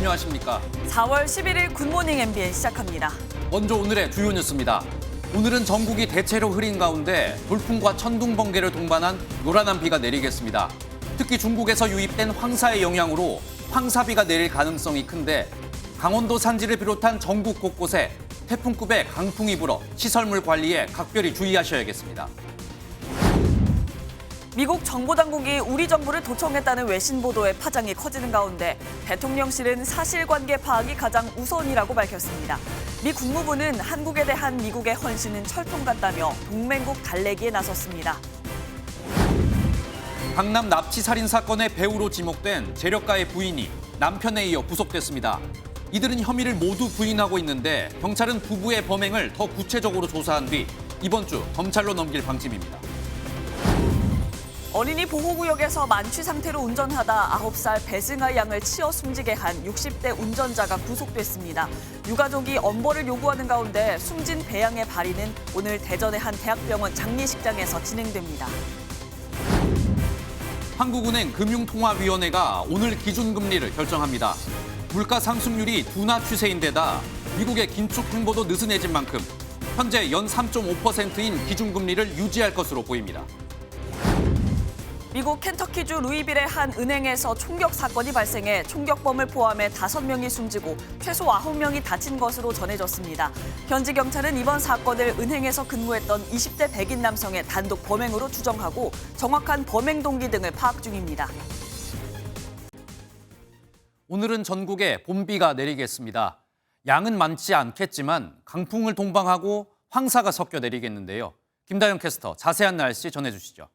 안녕하십니까. 4월 11일 굿모닝 MBN 시작합니다. 먼저 오늘의 주요 뉴스입니다. 오늘은 전국이 대체로 흐린 가운데 돌풍과 천둥, 번개를 동반한 요란한 비가 내리겠습니다. 특히 중국에서 유입된 황사의 영향으로 황사비가 내릴 가능성이 큰데 강원도 산지를 비롯한 전국 곳곳에 태풍급의 강풍이 불어 시설물 관리에 각별히 주의하셔야겠습니다. 미국 정보당국이 우리 정부를 도청했다는 외신 보도에 파장이 커지는 가운데 대통령실은 사실관계 파악이 가장 우선이라고 밝혔습니다. 미 국무부는 한국에 대한 미국의 헌신은 철통 같다며 동맹국 달래기에 나섰습니다. 강남 납치 살인 사건의 배우로 지목된 재력가의 부인이 남편에 이어 구속됐습니다. 이들은 혐의를 모두 부인하고 있는데 경찰은 부부의 범행을 더 구체적으로 조사한 뒤 이번 주 검찰로 넘길 방침입니다. 어린이 보호구역에서 만취 상태로 운전하다 9살 배승아 양을 치어 숨지게 한 60대 운전자가 구속됐습니다. 유가족이 엄벌을 요구하는 가운데 숨진 배 양의 발의는 오늘 대전의 한 대학병원 장례식장에서 진행됩니다. 한국은행 금융통화위원회가 오늘 기준금리를 결정합니다. 물가 상승률이 둔화 추세인데다 미국의 긴축 행보도 느슨해진 만큼 현재 연 3.5%인 기준금리를 유지할 것으로 보입니다. 미국 켄터키주 루이빌의 한 은행에서 총격 사건이 발생해 총격범을 포함해 5명이 숨지고 최소 9명이 다친 것으로 전해졌습니다. 현지 경찰은 이번 사건을 은행에서 근무했던 20대 백인 남성의 단독 범행으로 추정하고 정확한 범행 동기 등을 파악 중입니다. 오늘은 전국에 봄비가 내리겠습니다. 양은 많지 않겠지만 강풍을 동반하고 황사가 섞여 내리겠는데요. 김다영 캐스터 자세한 날씨 전해주시죠.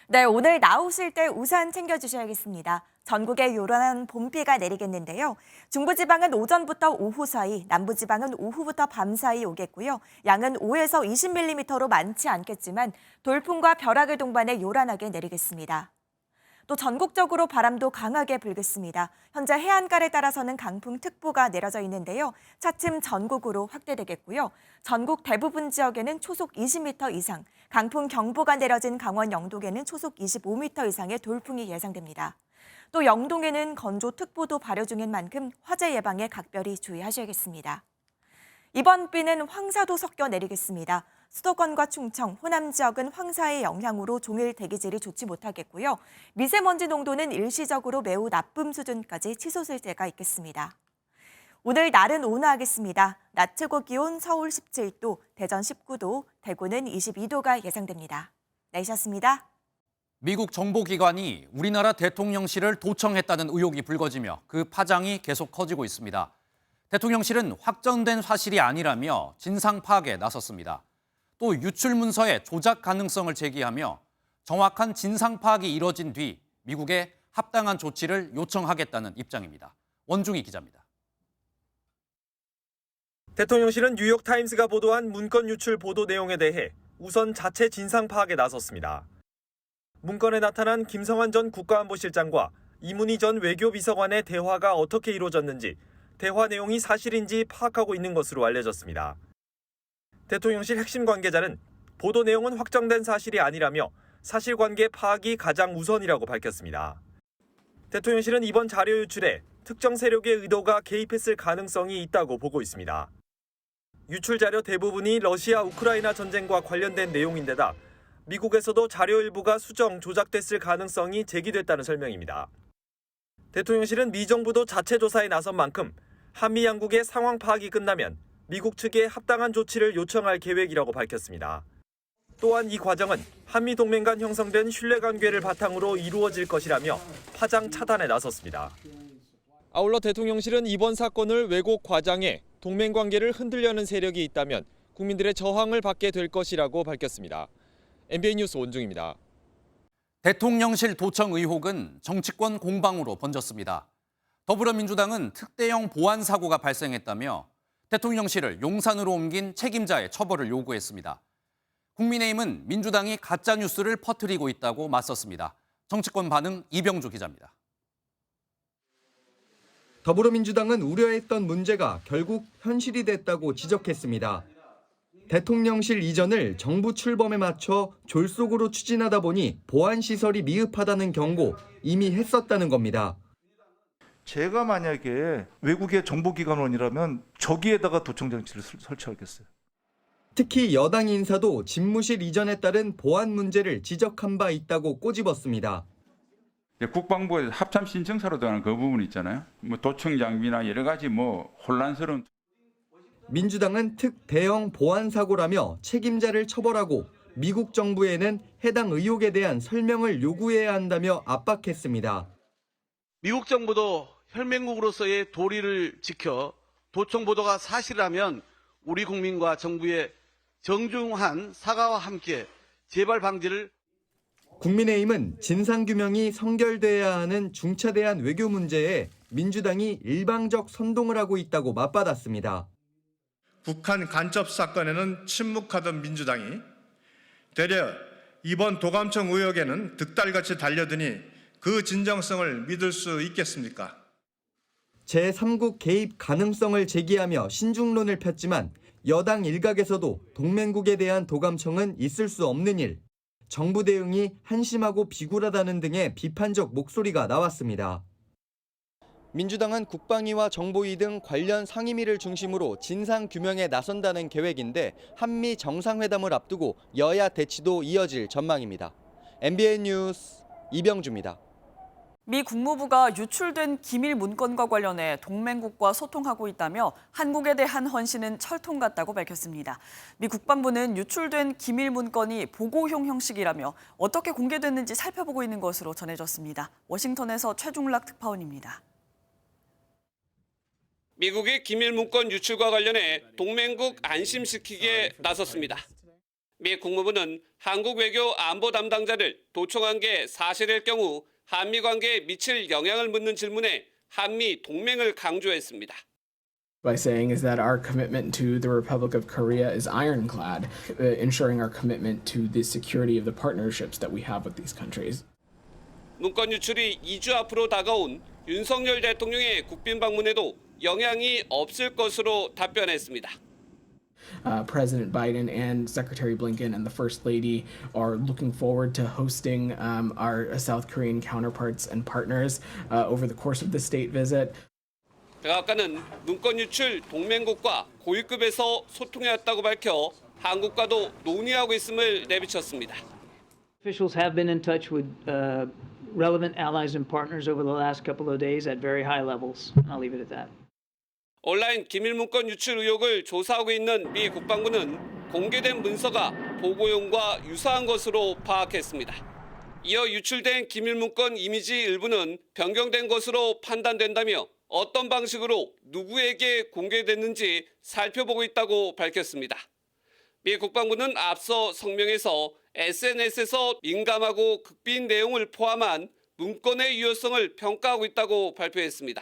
네, 오늘 나오실 때 우산 챙겨주셔야겠습니다. 전국에 요란한 봄비가 내리겠는데요. 중부지방은 오전부터 오후 사이, 남부지방은 오후부터 밤 사이 오겠고요. 양은 5에서 20mm로 많지 않겠지만 돌풍과 벼락을 동반해 요란하게 내리겠습니다. 또 전국적으로 바람도 강하게 불겠습니다. 현재 해안가를 따라서는 강풍특보가 내려져 있는데요. 차츰 전국으로 확대되겠고요. 전국 대부분 지역에는 초속 20m 이상, 강풍 경보가 내려진 강원 영동에는 초속 25m 이상의 돌풍이 예상됩니다. 또 영동에는 건조특보도 발효 중인 만큼 화재 예방에 각별히 주의하셔야겠습니다. 이번 비는 황사도 섞여 내리겠습니다. 수도권과 충청, 호남 지역은 황사의 영향으로 종일 대기질이 좋지 못하겠고요. 미세먼지 농도는 일시적으로 매우 나쁨 수준까지 치솟을 때가 있겠습니다. 오늘 날은 온화하겠습니다. 낮 최고 기온 서울 17도, 대전 19도, 대구는 22도가 예상됩니다. 날씨였습니다. 미국 정보기관이 우리나라 대통령실을 도청했다는 의혹이 불거지며 그 파장이 계속 커지고 있습니다. 대통령실은 확정된 사실이 아니라며 진상 파악에 나섰습니다. 또 유출 문서의 조작 가능성을 제기하며 정확한 진상 파악이 이뤄진 뒤 미국에 합당한 조치를 요청하겠다는 입장입니다. 원중희 기자입니다. 대통령실은 뉴욕타임스가 보도한 문건 유출 보도 내용에 대해 우선 자체 진상 파악에 나섰습니다. 문건에 나타난 김성한 전 국가안보실장과 이문희 전 외교비서관의 대화가 어떻게 이루어졌는지 대화 내용이 사실인지 파악하고 있는 것으로 알려졌습니다. 대통령실 핵심 관계자는 보도 내용은 확정된 사실이 아니라며 사실관계 파악이 가장 우선이라고 밝혔습니다. 대통령실은 이번 자료 유출에 특정 세력의 의도가 개입했을 가능성이 있다고 보고 있습니다. 유출 자료 대부분이 러시아 우크라이나 전쟁과 관련된 내용인데다 미국에서도 자료 일부가 수정, 조작됐을 가능성이 제기됐다는 설명입니다. 대통령실은 미 정부도 자체 조사에 나선 만큼 한미 양국의 상황 파악이 끝나면 미국 측에 합당한 조치를 요청할 계획이라고 밝혔습니다. 또한 이 과정은 한미 동맹 간 형성된 신뢰관계를 바탕으로 이루어질 것이라며 파장 차단에 나섰습니다. 아울러 대통령실은 이번 사건을 왜곡 과장해 동맹 관계를 흔들려는 세력이 있다면 국민들의 저항을 받게 될 것이라고 밝혔습니다. MBN 뉴스 원중입니다. 대통령실 도청 의혹은 정치권 공방으로 번졌습니다. 더불어민주당은 특대형 보안 사고가 발생했다며 대통령실을 용산으로 옮긴 책임자의 처벌을 요구했습니다. 국민의힘은 민주당이 가짜뉴스를 퍼뜨리고 있다고 맞섰습니다. 정치권 반응 이병주 기자입니다. 더불어민주당은 우려했던 문제가 결국 현실이 됐다고 지적했습니다. 대통령실 이전을 정부 출범에 맞춰 졸속으로 추진하다 보니 보안 시설이 미흡하다는 경고 이미 했었다는 겁니다. 제가 만약에 외국의 정보기관원이라면 저기에다가 도청 장치를 설치하겠어요. 특히 여당 인사도 집무실 이전에 따른 보안 문제를 지적한 바 있다고 꼬집었습니다. 국방부에 합참 신청서로 들어가는 그 부분 있잖아요. 뭐 도청 장비나 여러 가지 혼란스러운. 민주당은 특대형 보안 사고라며 책임자를 처벌하고 미국 정부에는 해당 의혹에 대한 설명을 요구해야 한다며 압박했습니다. 미국 정부도 혈맹국으로서의 도리를 지켜 도청 보도가 사실이라면 우리 국민과 정부의 정중한 사과와 함께 재발 방지를. 국민의힘은 진상규명이 성결돼야 하는 중차대한 외교 문제에 민주당이 일방적 선동을 하고 있다고 맞받았습니다. 북한 간첩 사건에는 침묵하던 민주당이 되려 이번 도감청 의혹에는 득달같이 달려드니 그 진정성을 믿을 수 있겠습니까? 제3국 개입 가능성을 제기하며 신중론을 폈지만 여당 일각에서도 동맹국에 대한 도감청은 있을 수 없는 일, 정부 대응이 한심하고 비굴하다는 등의 비판적 목소리가 나왔습니다. 민주당은 국방위와 정보위 등 관련 상임위를 중심으로 진상 규명에 나선다는 계획인데 한미 정상회담을 앞두고 여야 대치도 이어질 전망입니다. MBN 뉴스 이병주입니다. 미 국무부가 유출된 기밀 문건과 관련해 동맹국과 소통하고 있다며 한국에 대한 헌신은 철통 같다고 밝혔습니다. 미 국방부는 유출된 기밀 문건이 보고용 형식이라며 어떻게 공개됐는지 살펴보고 있는 것으로 전해졌습니다. 워싱턴에서 최중락 특파원입니다. 미국의 기밀 문건 유출과 관련해 동맹국 안심시키기에 나섰습니다. 미 국무부는 한국 외교 안보 담당자를 도청한 게 사실일 경우 한미 관계에 미칠 영향을 묻는 질문에 한미 동맹을 강조했습니다. By saying is that our commitment to the Republic of Korea is ironclad, ensuring our commitment to the security of the partnerships that we have with these countries. 문건 유출이 2주 앞으로 다가온 윤석열 대통령의 국빈 방문에도 영향이 없을 것으로 답변했습니다. President Biden and Secretary Blinken and the First Lady are looking forward to hosting our South Korean counterparts and partners over the course of the state visit. 백악관은 문건 유출 동맹국과 고위급에서 소통해왔다고 밝혀 한국과도 논의하고 있음을 내비쳤습니다. Officials have been in touch with relevant allies and partners over the last couple of days at very high levels. I'll leave it at that. 온라인 기밀 문건 유출 의혹을 조사하고 있는 미 국방부는 공개된 문서가 보고용과 유사한 것으로 파악했습니다. 이어 유출된 기밀 문건 이미지 일부는 변경된 것으로 판단된다며 어떤 방식으로 누구에게 공개됐는지 살펴보고 있다고 밝혔습니다. 미 국방부는 앞서 성명에서 SNS에서 민감하고 극비인 내용을 포함한 문건의 유효성을 평가하고 있다고 발표했습니다.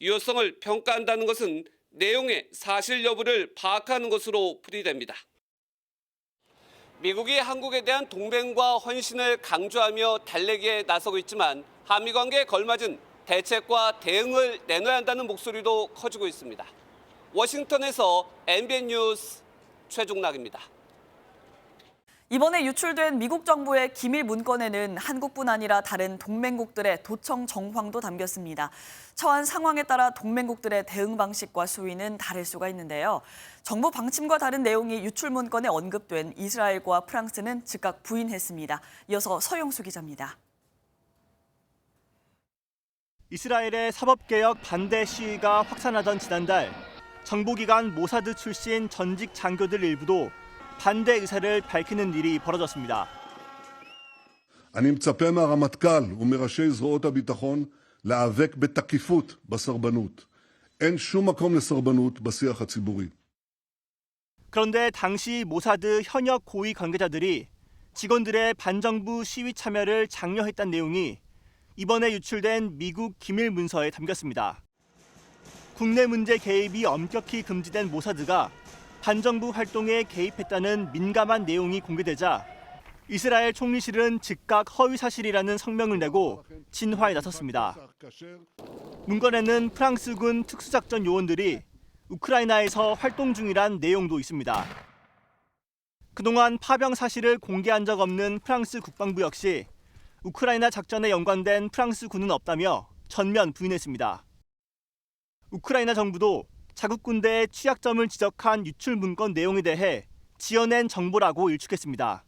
유효성을 평가한다는 것은 내용의 사실 여부를 파악하는 것으로 풀이됩니다. 미국이 한국에 대한 동맹과 헌신을 강조하며 달래기에 나서고 있지만 한미 관계에 걸맞은 대책과 대응을 내놔야 한다는 목소리도 커지고 있습니다. 워싱턴에서 MBN 뉴스 최중락입니다. 이번에 유출된 미국 정부의 기밀 문건에는 한국뿐 아니라 다른 동맹국들의 도청 정황도 담겼습니다. 처한 상황에 따라 동맹국들의 대응 방식과 수위는 다를 수가 있는데요. 정부 방침과 다른 내용이 유출 문건에 언급된 이스라엘과 프랑스는 즉각 부인했습니다. 이어서 서영수 기자입니다. 이스라엘의 사법개혁 반대 시위가 확산하던 지난달, 정보기관 모사드 출신 전직 장교들 일부도 반대 의사를 밝히는 일이 벌어졌습니다. אני מצפה מהרמטכ"ל ומראשי זרועות הביטחון להיאבק בתקיפות בסרבנות. אין שום מקום לסרבנות בשיח הציבורי. 그런데 당시 모사드 현역 고위 관계자들이 직원들의 반정부 시위 참여를 장려했다는 내용이 이번에 유출된 미국 기밀 문서에 담겼습니다. 국내 문제 개입이 엄격히 금지된 모사드가 반정부 활동에 개입했다는 민감한 내용이 공개되자 이스라엘 총리실은 즉각 허위 사실이라는 성명을 내고 진화에 나섰습니다. 문건에는 프랑스군 특수작전 요원들이 우크라이나에서 활동 중이란 내용도 있습니다. 그동안 파병 사실을 공개한 적 없는 프랑스 국방부 역시 우크라이나 작전에 연관된 프랑스 군은 없다며 전면 부인했습니다. 우크라이나 정부도 자국 군대의 취약점을 지적한 유출 문건 내용에 대해 지어낸 정보라고 일축했습니다.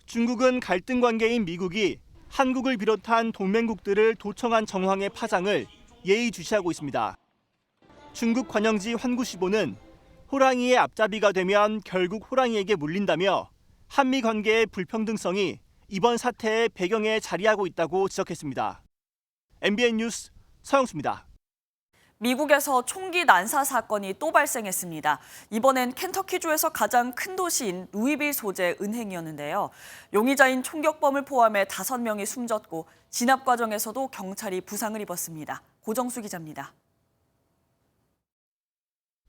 중국은 갈등 관계인 미국이 한국을 비롯한 동맹국들을 도청한 정황의 파장을 예의주시하고 있습니다. 중국 관영지 환구시보는 호랑이의 앞잡이가 되면 결국 호랑이에게 물린다며 한미 관계의 불평등성이 이번 사태의 배경에 자리하고 있다고 지적했습니다. MBN 뉴스 서영수입니다. 미국에서 총기 난사 사건이 또 발생했습니다. 이번엔 켄터키주에서 가장 큰 도시인 루이빌 소재 은행이었는데요. 용의자인 총격범을 포함해 5명이 숨졌고 진압 과정에서도 경찰이 부상을 입었습니다. 고정수 기자입니다.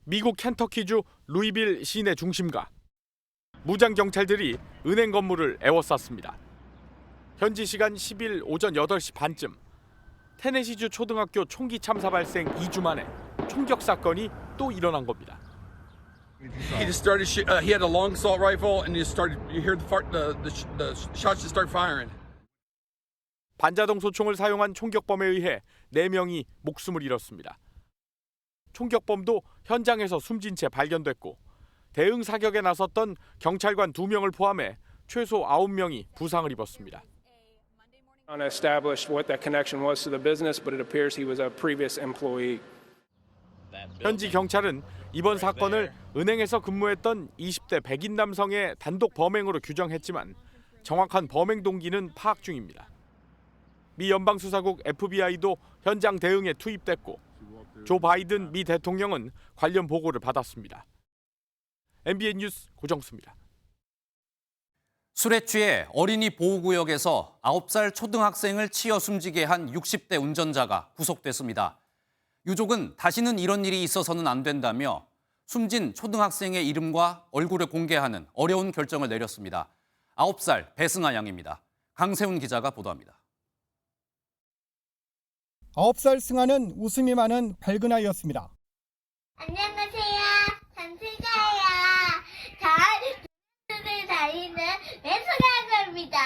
미국 켄터키주 루이빌 시내 중심가. 무장 경찰들이 은행 건물을 에워쌌습니다. 현지 시간 10일 오전 8시 반쯤 테네시주 초등학교 총기 참사 발생 2주 만에 총격 사건이 또 일어난 겁니다. He just started. He had a long assault rifle, and you hear the shots just start firing. 반자동 소총을 사용한 총격범에 의해 4명이 목숨을 잃었습니다. 총격범도 현장에서 숨진 채 발견됐고 대응 사격에 나섰던 경찰관 2명을 포함해 최소 9명이 부상을 입었습니다. Unestablished what that connection was to the business, but it appears he was a previous employee. 현지 경찰은 이번 사건을 은행에서 근무했던 20대 백인 남성의 단독 범행으로 규정했지만 정확한 범행 동기는 파악 중입니다. 미 연방수사국 FBI도 현장 대응에 투입됐고 조 바이든 미 대통령은 관련 보고를 받았습니다. MBN 뉴스 고정수입니다. 술에 취해 어린이 보호구역에서 9살 초등학생을 치어 숨지게 한 60대 운전자가 구속됐습니다. 유족은 다시는 이런 일이 있어서는 안 된다며 숨진 초등학생의 이름과 얼굴을 공개하는 어려운 결정을 내렸습니다. 9살 배승아 양입니다. 강세훈 기자가 보도합니다. 9살 승아는 웃음이 많은 밝은 아이였습니다. 안녕하세요. 장승아예요. 잘 다니는 배승아입니다.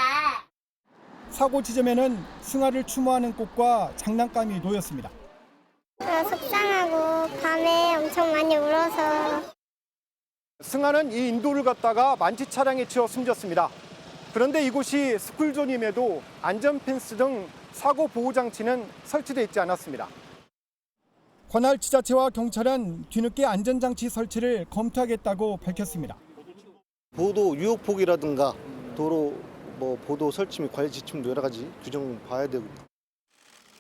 사고 지점에는 승아를 추모하는 꽃과 장난감이 놓였습니다. 속상하고 밤에 엄청 많이 울어서. 승아는 이 인도를 갔다가 만취 차량에 치여 숨졌습니다. 그런데 이곳이 스쿨존임에도 안전 펜스 등 사고 보호 장치는 설치돼 있지 않았습니다. 관할 지자체와 경찰은 뒤늦게 안전장치 설치를 검토하겠다고 밝혔습니다. 보도 유혹폭이라든가 도로 보도 설치 및 관리 지침도 여러 가지 규정 봐야 되고.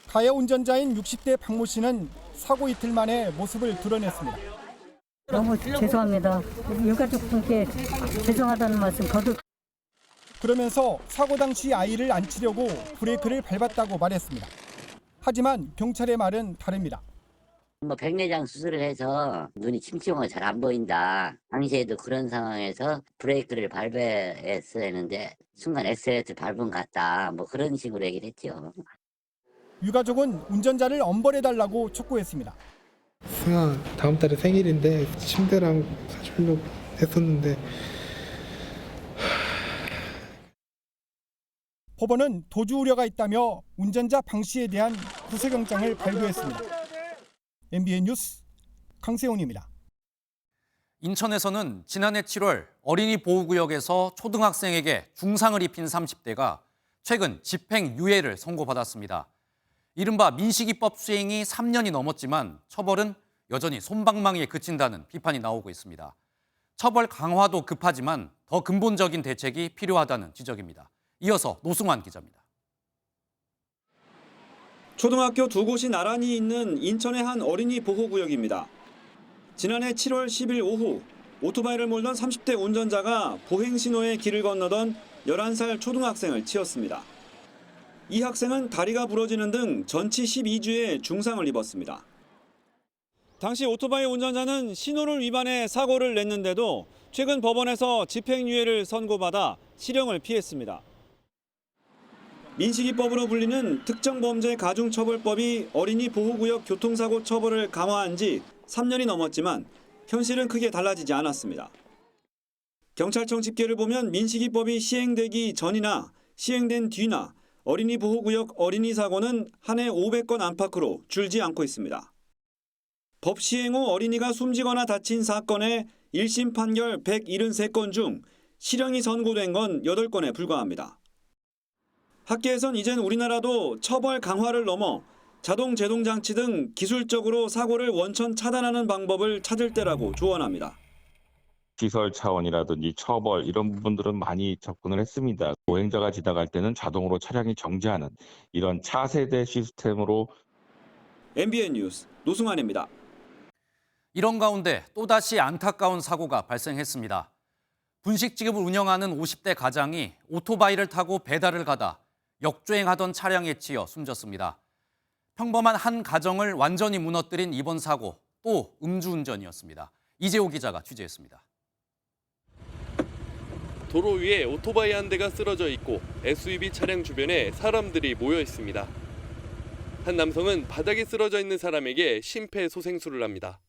가해 운전자인 60대 박모 씨는 사고 이틀 만에 모습을 드러냈습니다. 너무 죄송합니다. 유가족분께 죄송하다는 말씀 거듭. 그러면서 사고 당시 아이를 안치려고 브레이크를 밟았다고 말했습니다. 하지만 경찰의 말은 다릅니다. 백내장 수술을 해서 눈이 침침하고 잘 안 보인다. 당시에도 그런 상황에서 브레이크를 밟았어야 했는데 순간 엑셀레이터 밟은 것 같다. 그런 식으로 얘기를 했죠. 유가족은 운전자를 엄벌해달라고 촉구했습니다. 승아 다음 달에 생일인데 침대랑 사주려고 했었는데 법원은 도주 우려가 있다며 운전자 방 씨에 대한 구속영장을 발부했습니다. MBN 뉴스 강세훈입니다. 인천에서는 지난해 7월 어린이 보호구역에서 초등학생에게 중상을 입힌 30대가 최근 집행유예를 선고받았습니다. 이른바 민식이법 수행이 3년이 넘었지만 처벌은 여전히 솜방망이에 그친다는 비판이 나오고 있습니다. 처벌 강화도 급하지만 더 근본적인 대책이 필요하다는 지적입니다. 이어서 노승환 기자입니다. 초등학교 2곳이 나란히 있는 인천의 한 어린이 보호구역입니다. 지난해 7월 10일 오후 오토바이를 몰던 30대 운전자가 보행신호에 길을 건너던 11살 초등학생을 치었습니다. 이 학생은 다리가 부러지는 등 전치 12주의 중상을 입었습니다. 당시 오토바이 운전자는 신호를 위반해 사고를 냈는데도 최근 법원에서 집행유예를 선고받아 실형을 피했습니다. 민식이법으로 불리는 특정범죄 가중처벌법이 어린이 보호구역 교통사고 처벌을 강화한 지 3년이 넘었지만 현실은 크게 달라지지 않았습니다. 경찰청 집계를 보면 민식이법이 시행되기 전이나 시행된 뒤나 어린이 보호구역 어린이 사고는 한 해 500건 안팎으로 줄지 않고 있습니다. 법 시행 후 어린이가 숨지거나 다친 사건의 1심 판결 173건 중 실형이 선고된 건 8건에 불과합니다. 학계에선 이젠 우리나라도 처벌 강화를 넘어 자동 제동 장치 등 기술적으로 사고를 원천 차단하는 방법을 찾을 때라고 조언합니다. 시설 차원이라든지 처벌 이런 부분들은 많이 접근을 했습니다. 보행자가 지나갈 때는 자동으로 차량이 정지하는 이런 차세대 시스템으로. MBN 뉴스 노승환입니다. 이런 가운데 또다시 안타까운 사고가 발생했습니다. 분식집을 운영하는 50대 가장이 오토바이를 타고 배달을 가다 역주행하던 차량에 치여 숨졌습니다. 평범한 한 가정을 완전히 무너뜨린 이번 사고, 또 음주운전이었습니다. 이재호 기자가 취재했습니다. 도로 위에 오토바이 한 대가 쓰러져 있고 SUV 차량 주변에 사람들이 모여 있습니다. 한 남성은 바닥에 쓰러져 있는 사람에게 심폐소생술을 합니다.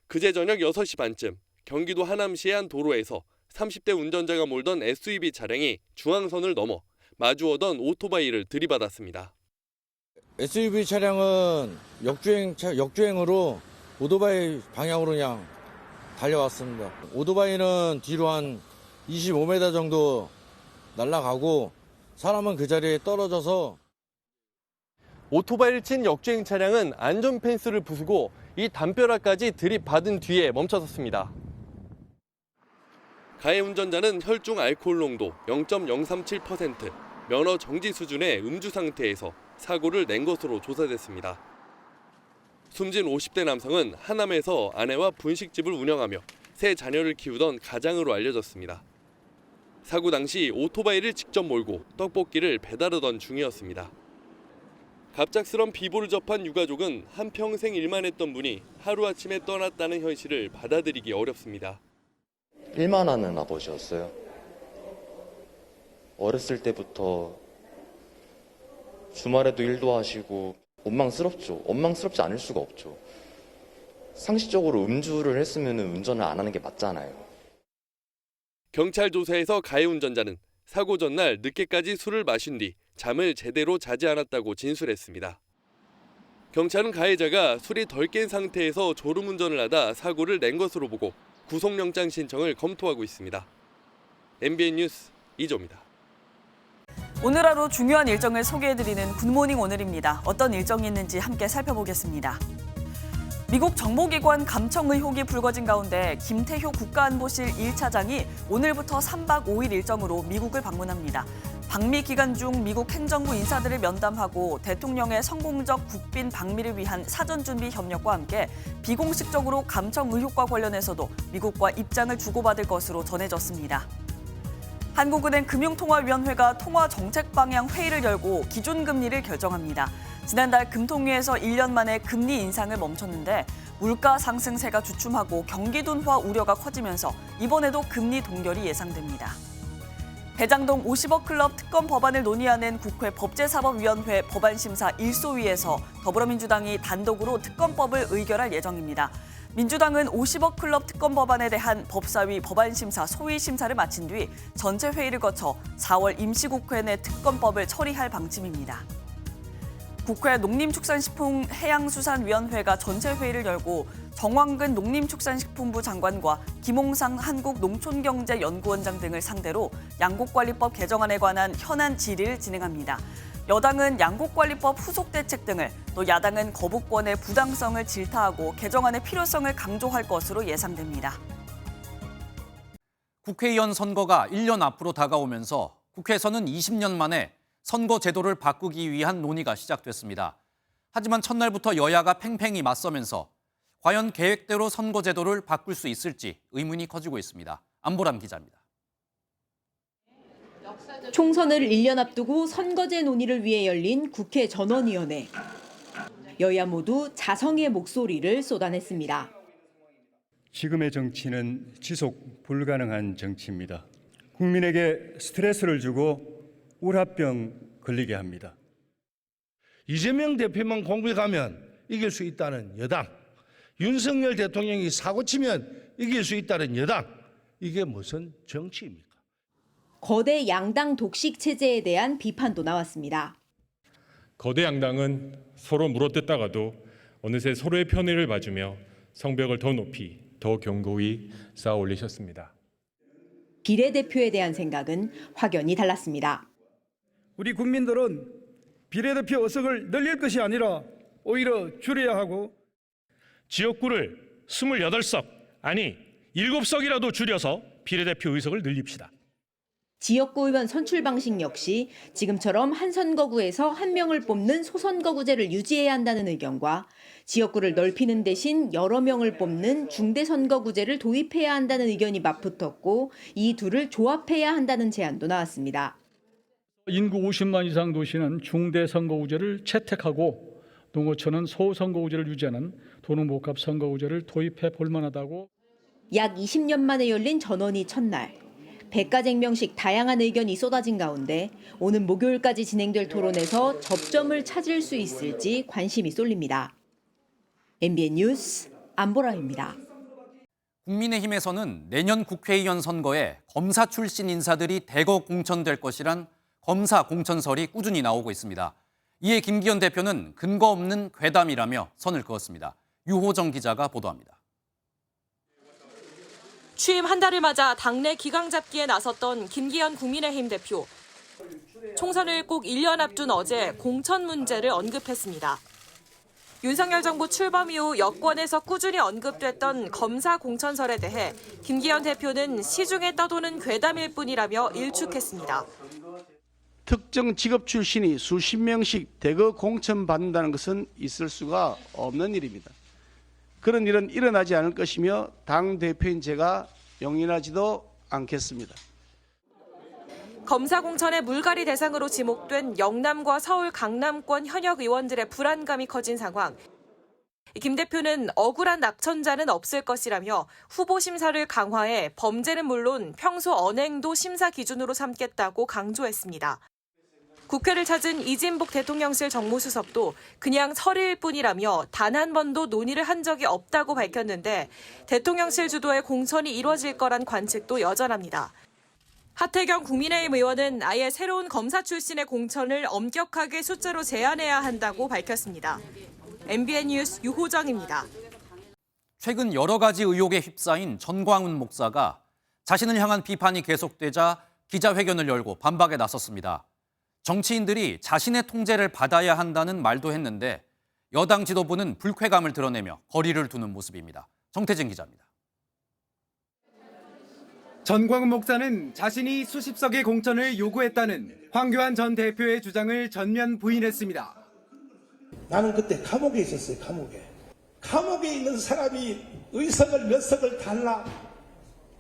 그제 저녁 6시 반쯤 경기도 하남시의 한 도로에서 30대 운전자가 몰던 SUV 차량이 중앙선을 넘어 마주오던 오토바이를 들이받았습니다. SUV 차량은 역주행으로 오토바이 방향으로 그냥 달려왔습니다. 오토바이는 뒤로 한 25m 정도 날아가고 사람은 그 자리에 떨어져서. 오토바이를 친 역주행 차량은 안전 펜스를 부수고 이 담벼락까지 들이받은 뒤에 멈춰섰습니다. 가해 운전자는 혈중 알코올 농도 0.037%, 면허 정지 수준의 음주 상태에서 사고를 낸 것으로 조사됐습니다. 숨진 50대 남성은 하남에서 아내와 분식집을 운영하며 세 자녀를 키우던 가장으로 알려졌습니다. 사고 당시 오토바이를 직접 몰고 떡볶이를 배달하던 중이었습니다. 갑작스런 비보를 접한 유가족은 한평생 일만 했던 분이 하루아침에 떠났다는 현실을 받아들이기 어렵습니다. 일만 하는 아버지였어요. 어렸을 때부터 주말에도 일도 하시고 원망스럽죠. 원망스럽지 않을 수가 없죠. 상식적으로 음주를 했으면 운전을 안 하는 게 맞잖아요. 경찰 조사에서 가해 운전자는 사고 전날 늦게까지 술을 마신 뒤 잠을 제대로 자지 않았다고 진술했습니다. 경찰은 가해자가 술이 덜 깬 상태에서 졸음운전을 하다 사고를 낸 것으로 보고 구속영장 신청을 검토하고 있습니다. MBN 뉴스 이조입니다. 오늘 하루 중요한 일정을 소개해드리는 굿모닝 오늘입니다. 어떤 일정이 있는지 함께 살펴보겠습니다. 미국 정보기관 감청 의혹이 불거진 가운데 김태효 국가안보실 1차장이 오늘부터 3박 5일 일정으로 미국을 방문합니다. 방미 기간 중 미국 행정부 인사들을 면담하고 대통령의 성공적 국빈 방미를 위한 사전 준비 협력과 함께 비공식적으로 감청 의혹과 관련해서도 미국과 입장을 주고받을 것으로 전해졌습니다. 한국은행 금융통화위원회가 통화 정책 방향 회의를 열고 기준금리를 결정합니다. 지난달 금통위에서 1년 만에 금리 인상을 멈췄는데 물가 상승세가 주춤하고 경기 둔화 우려가 커지면서 이번에도 금리 동결이 예상됩니다. 대장동 50억 클럽 특검 법안을 논의하는 국회 법제사법위원회 법안심사 1소위에서 더불어민주당이 단독으로 특검법을 의결할 예정입니다. 민주당은 50억 클럽 특검 법안에 대한 법사위 법안심사 소위 심사를 마친 뒤 전체 회의를 거쳐 4월 임시국회 내 특검법을 처리할 방침입니다. 국회 농림축산식품해양수산위원회가 전체 회의를 열고 정황근 농림축산식품부 장관과 김홍상 한국농촌경제연구원장 등을 상대로 양곡관리법 개정안에 관한 현안 질의를 진행합니다. 여당은 양곡관리법 후속 대책 등을, 또 야당은 거부권의 부당성을 질타하고 개정안의 필요성을 강조할 것으로 예상됩니다. 국회의원 선거가 1년 앞으로 다가오면서 국회에서는 20년 만에 선거 제도를 바꾸기 위한 논의가 시작됐습니다. 하지만 첫날부터 여야가 팽팽히 맞서면서 과연 계획대로 선거 제도를 바꿀 수 있을지 의문이 커지고 있습니다. 안보람 기자입니다. 총선을 1년 앞두고 선거제 논의를 위해 열린 국회 전원위원회. 여야 모두 자성의 목소리를 쏟아냈습니다. 지금의 정치는 지속 불가능한 정치입니다. 국민에게 스트레스를 주고 우라병 걸리게 합니다. 이재명 대표만 공격하면 이길 수 있다는 여당, 윤석열 대통령이 사고치면 이길 수 있다는 여당, 이게 무슨 정치입니까? 거대 양당 독식 체제에 대한 비판도 나왔습니다. 거대 양당은 서로 물어뜯다가도 어느새 서로의 편의를 봐주며 성벽을 더 높이, 더 견고히 쌓아 올리셨습니다. 비례대표에 대한 생각은 확연히 달랐습니다. 우리 국민들은 비례대표 의석을 늘릴 것이 아니라 오히려 줄여야 하고 지역구를 28석, 아니 7석이라도 줄여서 비례대표 의석을 늘립시다. 지역구 의원 선출 방식 역시 지금처럼 한 선거구에서 한 명을 뽑는 소선거구제를 유지해야 한다는 의견과 지역구를 넓히는 대신 여러 명을 뽑는 중대선거구제를 도입해야 한다는 의견이 맞붙었고 이 둘을 조합해야 한다는 제안도 나왔습니다. 인구 50만 이상 도시는 중대선거구제를 채택하고 농어촌은 소선거구제를 유지하는 도농복합 선거구제를 도입해 볼 만하다고. 약 20년 만에 열린 전원위 첫날. 백가쟁명식 다양한 의견이 쏟아진 가운데 오는 목요일까지 진행될 토론에서 접점을 찾을 수 있을지 관심이 쏠립니다. MBN 뉴스 안보라입니다. 국민의힘에서는 내년 국회의원 선거에 검사 출신 인사들이 대거 공천될 것이란 검사 공천설이 꾸준히 나오고 있습니다. 이에 김기현 대표는 근거 없는 괴담이라며 선을 그었습니다. 유호정 기자가 보도합니다. 취임 한 달을 맞아 당내 기강 잡기에 나섰던 김기현 국민의힘 대표. 총선을 꼭 1년 앞둔 어제 공천 문제를 언급했습니다. 윤석열 정부 출범 이후 여권에서 꾸준히 언급됐던 검사 공천설에 대해 김기현 대표는 시중에 떠도는 괴담일 뿐이라며 일축했습니다. 특정 직업 출신이 수십 명씩 대거 공천받는다는 것은 있을 수가 없는 일입니다. 그런 일은 일어나지 않을 것이며 당대표인 제가 용인하지도 않겠습니다. 검사 공천의 물갈이 대상으로 지목된 영남과 서울 강남권 현역 의원들의 불안감이 커진 상황. 김 대표는 억울한 낙천자는 없을 것이라며 후보 심사를 강화해 범죄는 물론 평소 언행도 심사 기준으로 삼겠다고 강조했습니다. 국회를 찾은 이진복 대통령실 정무수석도 그냥 설일 뿐이라며 단 한 번도 논의를 한 적이 없다고 밝혔는데 대통령실 주도의 공천이 이뤄질 거란 관측도 여전합니다. 하태경 국민의힘 의원은 아예 새로운 검사 출신의 공천을 엄격하게 숫자로 제한해야 한다고 밝혔습니다. MBN 뉴스 유호정입니다. 최근 여러 가지 의혹에 휩싸인 전광훈 목사가 자신을 향한 비판이 계속되자 기자회견을 열고 반박에 나섰습니다. 정치인들이 자신의 통제를 받아야 한다는 말도 했는데 여당 지도부는 불쾌감을 드러내며 거리를 두는 모습입니다. 정태진 기자입니다. 전광훈 목사는 자신이 수십 석의 공천을 요구했다는 황교안 전 대표의 주장을 전면 부인했습니다. 나는 그때 감옥에 있었어요. 감옥에 있는 사람이 의석을 몇 석을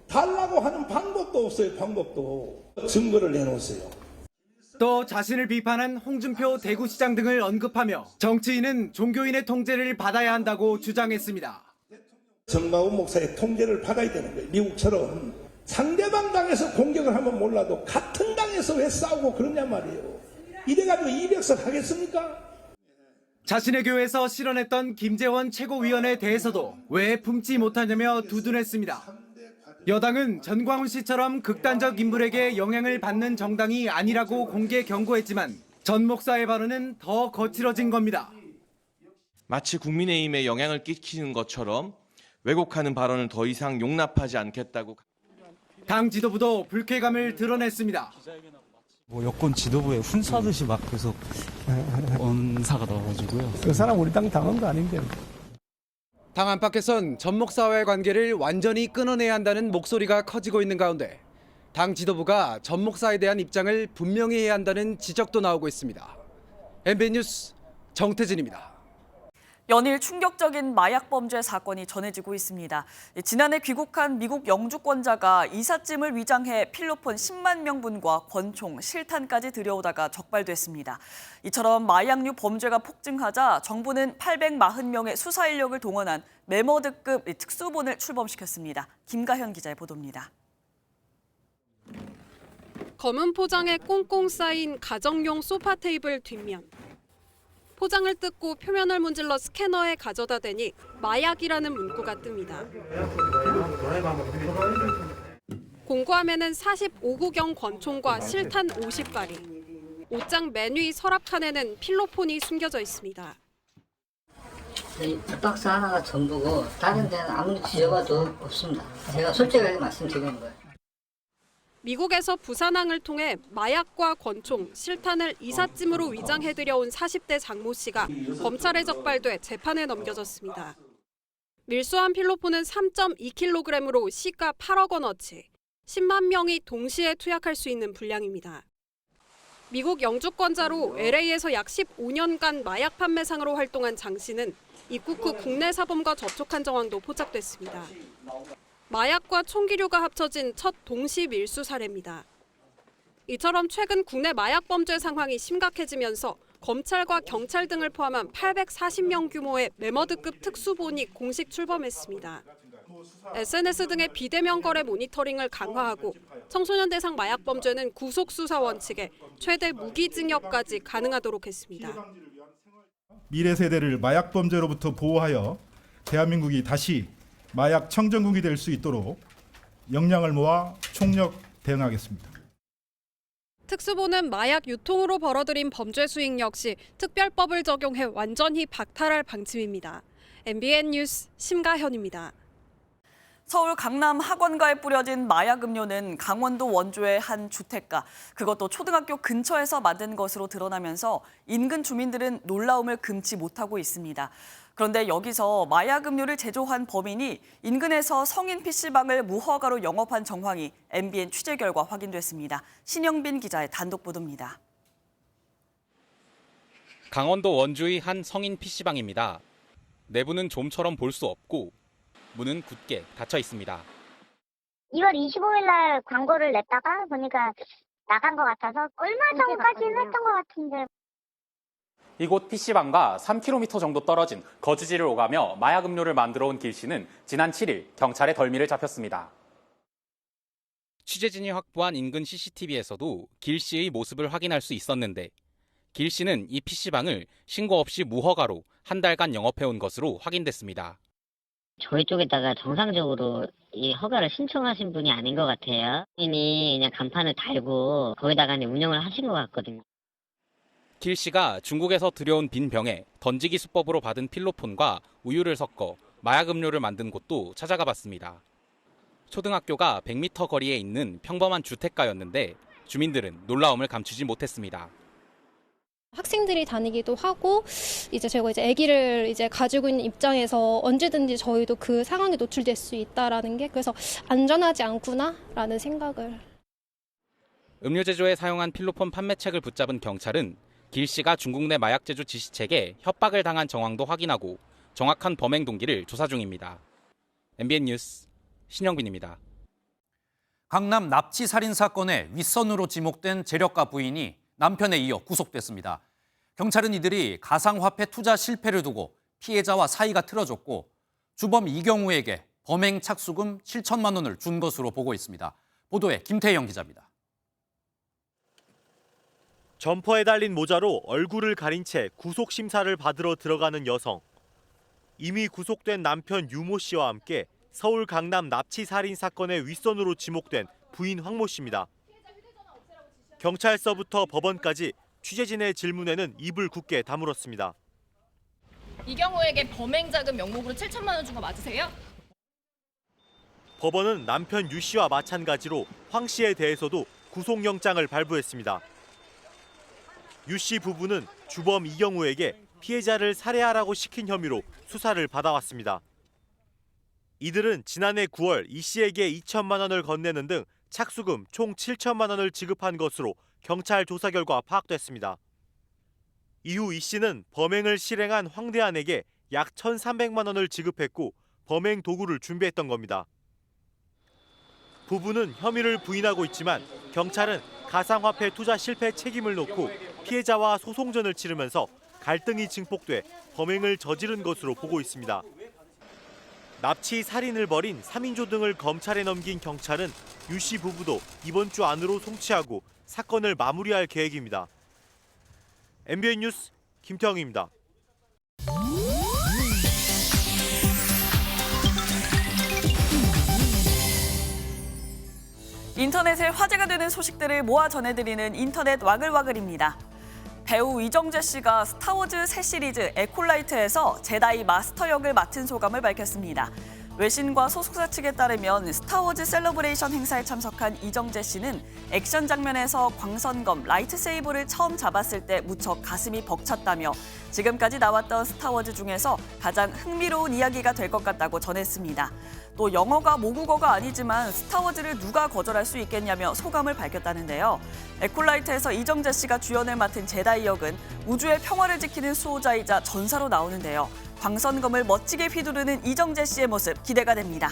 달라고 하는 방법도 없어요. 증거를 내놓으세요. 또 자신을 비판한 홍준표 대구시장 등을 언급하며 정치인은 종교인의 통제를 받아야 한다고 주장했습니다. 전광훈 목사의 통제를 받아야 되는 거예요. 미국처럼 상대방 당에서 공격을 하면 몰라도 같은 당에서 왜 싸우고 그러냐 말이에요. 이래가지고 200석 하겠습니까? 자신의 교회에서 실언했던 김재원 최고위원에 대해서도 왜 품지 못하냐며 두둔했습니다. 여당은 전광훈 씨처럼 극단적 인물에게 영향을 받는 정당이 아니라고 공개 경고했지만 전 목사의 발언은 더 거칠어진 겁니다. 마치 국민의힘에 영향을 끼치는 것처럼 왜곡하는 발언을 더 이상 용납하지 않겠다고. 당 지도부도 불쾌감을 드러냈습니다. 여권 지도부에 훈수하듯이 막 계속 언사가 나와가지고요. 그 사람 우리 당 당한 거 아닌데요. 당 안팎에선 전 목사와의 관계를 완전히 끊어내야 한다는 목소리가 커지고 있는 가운데 당 지도부가 전 목사에 대한 입장을 분명히 해야 한다는 지적도 나오고 있습니다. MBN 뉴스 정태진입니다. 연일 충격적인 마약 범죄 사건이 전해지고 있습니다. 지난해 귀국한 미국 영주권자가 이삿짐을 위장해 필로폰 10만 명분과 권총, 실탄까지 들여오다가 적발됐습니다. 이처럼 마약류 범죄가 폭증하자 정부는 840명의 수사 인력을 동원한 메머드급 특수본을 출범시켰습니다. 김가현 기자의 보도입니다. 검은 포장에 꽁꽁 쌓인 가정용 소파 테이블 뒷면. 포장을 뜯고 표면을 문질러 스캐너에 가져다 대니 마약이라는 문구가 뜹니다. 공구함에는 45구경 권총과 실탄 50발이, 옷장 맨 위 서랍 칸에는 필로폰이 숨겨져 있습니다. 이 박스 하나가 전부고 다른 데는 아무리 뒤져봐도 없습니다. 제가 솔직하게 말씀드리는 거예요. 미국에서 부산항을 통해 마약과 권총, 실탄을 이삿짐으로 위장해들여온 40대 장모 씨가 검찰에 적발돼 재판에 넘겨졌습니다. 밀수한 필로폰은 3.2kg으로 시가 8억 원어치, 10만 명이 동시에 투약할 수 있는 분량입니다. 미국 영주권자로 LA에서 약 15년간 마약 판매상으로 활동한 장 씨는 입국 후 국내 사범과 접촉한 정황도 포착됐습니다. 마약과 총기류가 합쳐진 첫 동시 밀수 사례입니다. 이처럼 최근 국내 마약 범죄 상황이 심각해지면서 검찰과 경찰 등을 포함한 840명 규모의 매머드급 특수본이 공식 출범했습니다. SNS 등의 비대면 거래 모니터링을 강화하고 청소년 대상 마약 범죄는 구속 수사 원칙에 최대 무기징역까지 가능하도록 했습니다. 미래 세대를 마약 범죄로부터 보호하여 대한민국이 다시 마약 청정국이 될 수 있도록 역량을 모아 총력 대응하겠습니다. 특수본은 마약 유통으로 벌어들인 범죄 수익 역시 특별법을 적용해 완전히 박탈할 방침입니다. MBN 뉴스 심가현입니다. 서울 강남 학원가에 뿌려진 마약 음료는 강원도 원주의 한 주택가, 그것도 초등학교 근처에서 만든 것으로 드러나면서 인근 주민들은 놀라움을 금치 못하고 있습니다. 그런데 여기서 마약 음료를 제조한 범인이 인근에서 성인 PC방을 무허가로 영업한 정황이 MBN 취재 결과 확인됐습니다. 신영빈 기자의 단독 보도입니다. 강원도 원주의 한 성인 PC방입니다. 내부는 좀처럼 볼 수 없고 문은 굳게 닫혀 있습니다. 2월 25일 날 광고를 냈다가 보니까 나간 것 같아서 얼마 전까지는 했던 것 같은데. 이곳 PC방과 3km 정도 떨어진 거주지를 오가며 마약 음료를 만들어 온 길 씨는 지난 7일 경찰의 덜미를 잡혔습니다. 취재진이 확보한 인근 CCTV에서도 길 씨의 모습을 확인할 수 있었는데 길 씨는 이 PC방을 신고 없이 무허가로 한 달간 영업해온 것으로 확인됐습니다. 저희 쪽에다가 정상적으로 이 허가를 신청하신 분이 아닌 것 같아요. 이미 그냥 간판을 달고 거기다가 운영을 하신 것 같거든요. 길 씨가 중국에서 들여온 빈 병에 던지기 수법으로 받은 필로폰과 우유를 섞어 마약 음료를 만든 곳도 찾아가 봤습니다. 초등학교가 100m 거리에 있는 평범한 주택가였는데 주민들은 놀라움을 감추지 못했습니다. 학생들이 다니기도 하고 제가 아기를 가지고 있는 입장에서 언제든지 저희도 그 상황에 노출될 수 있다라는 게 그래서 안전하지 않구나라는 생각을. 음료 제조에 사용한 필로폰 판매책을 붙잡은 경찰은 길 씨가 중국 내 마약 제조 지시책에 협박을 당한 정황도 확인하고 정확한 범행 동기를 조사 중입니다. MBN 뉴스 신영빈입니다. 강남 납치 살인 사건의 윗선으로 지목된 재력가 부인이 남편에 이어 구속됐습니다. 경찰은 이들이 가상화폐 투자 실패를 두고 피해자와 사이가 틀어졌고 주범 이경우에게 범행 착수금 7천만 원을 준 것으로 보고 있습니다. 보도에 김태영 기자입니다. 점퍼에 달린 모자로 얼굴을 가린 채 구속 심사를 받으러 들어가는 여성. 이미 구속된 남편 유모 씨와 함께 서울 강남 납치 살인 사건의 윗선으로 지목된 부인 황모 씨입니다. 경찰서부터 법원까지 취재진의 질문에는 입을 굳게 다물었습니다. 이경우에게 범행자금 명목으로 7천만 원 준 거 맞으세요? 법원은 남편 유 씨와 마찬가지로 황 씨에 대해서도 구속영장을 발부했습니다. 유 씨 부부는 주범 이경우에게 피해자를 살해하라고 시킨 혐의로 수사를 받아왔습니다. 이들은 지난해 9월 이 씨에게 2천만 원을 건네는 등 착수금 총 7천만 원을 지급한 것으로 경찰 조사 결과 파악됐습니다. 이후 이 씨는 범행을 실행한 황대한에게 약 1,300만 원을 지급했고 범행 도구를 준비했던 겁니다. 부부는 혐의를 부인하고 있지만 경찰은 가상화폐 투자 실패 책임을 놓고 피해자와 소송전을 치르면서 갈등이 증폭돼 범행을 저지른 것으로 보고 있습니다. 납치 살인을 벌인 3인조 등을 검찰에 넘긴 경찰은 유 씨 부부도 이번 주 안으로 송치하고 사건을 마무리할 계획입니다. MBN 뉴스 김태형입니다. 인터넷에 화제가 되는 소식들을 모아 전해드리는 인터넷 와글와글입니다. 배우 이정재 씨가 스타워즈 새 시리즈 에콜라이트에서 제다이 마스터 역을 맡은 소감을 밝혔습니다. 외신과 소속사 측에 따르면 스타워즈 셀러브레이션 행사에 참석한 이정재 씨는 액션 장면에서 광선검 라이트세이버를 처음 잡았을 때 무척 가슴이 벅찼다며 지금까지 나왔던 스타워즈 중에서 가장 흥미로운 이야기가 될 것 같다고 전했습니다. 또 영어가 모국어가 아니지만 스타워즈를 누가 거절할 수 있겠냐며 소감을 밝혔다는데요. 에콜라이트에서 이정재 씨가 주연을 맡은 제다이 역은 우주의 평화를 지키는 수호자이자 전사로 나오는데요. 광선검을 멋지게 휘두르는 이정재 씨의 모습 기대가 됩니다.